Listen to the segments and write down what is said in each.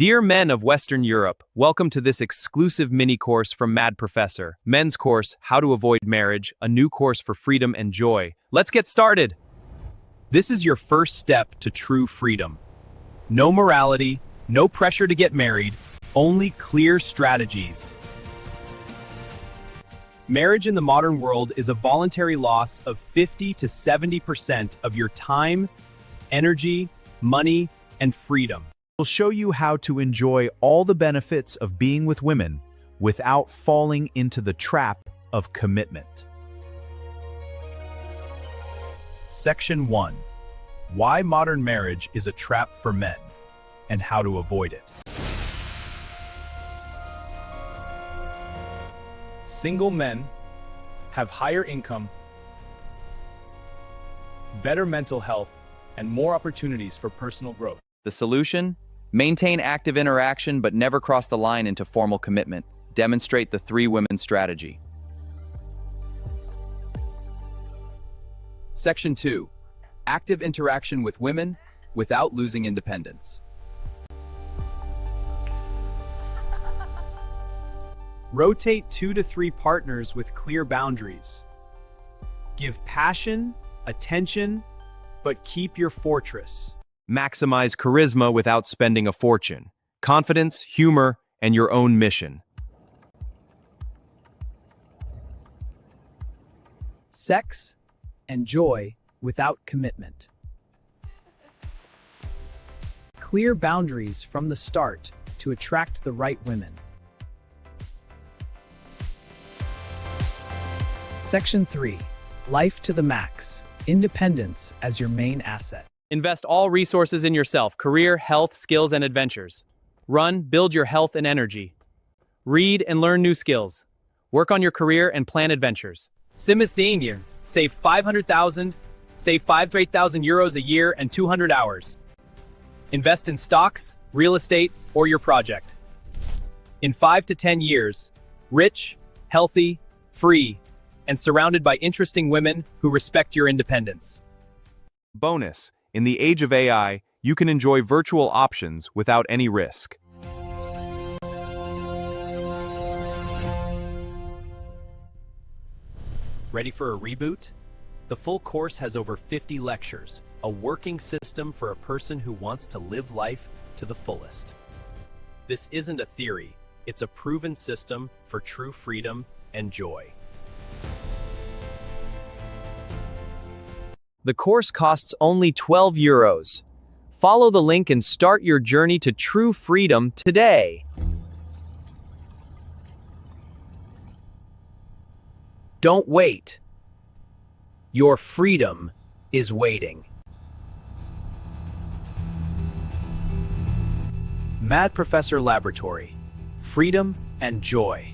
Dear men of Western Europe, welcome to this exclusive mini-course from MadProfessor. Men's course, How to Avoid Marriage, a new course for freedom and joy. Let's get started! This is your first step to true freedom. No morality, no pressure to get married, only clear strategies. Marriage in the modern world is a voluntary loss of 50 to 70% of your time, energy, money, and freedom. We'll show you how to enjoy all the benefits of being with women without falling into the trap of commitment. Section 1. Why modern marriage is a trap for men, and how to avoid it. Single men have higher income, better mental health, and more opportunities for personal growth. The solution? Maintain active interaction but never cross the line into formal commitment. Demonstrate the 3 women strategy. Section 2. Active interaction with women without losing independence. Rotate 2 to 3 partners with clear boundaries. Give passion, attention, but keep your fortress. Maximize charisma without spending a fortune. Confidence, humor, and your own mission. Sex and joy without commitment. Clear boundaries from the start to attract the right women. Section 3. Life to the max. Independence as your main asset. Invest all resources in yourself: career, health, skills, and adventures. Build your health and energy. Read and learn new skills. Work on your career and plan adventures. Simultaneously, save 500,000, save 5,000 euros a year and 200 hours. Invest in stocks, real estate, or your project. In 5 to 10 years, rich, healthy, free, and surrounded by interesting women who respect your independence. Bonus: in the age of AI, you can enjoy virtual options without any risk. Ready for a reboot? The full course has over 50 lectures, a working system for a person who wants to live life to the fullest. This isn't a theory, it's a proven system for true freedom and joy. The course costs only 12 euros. Follow the link and start your journey to true freedom today. Don't wait. Your freedom is waiting. MadProfessor Laboratory. Freedom and joy.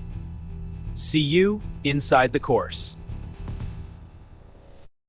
See you inside the course.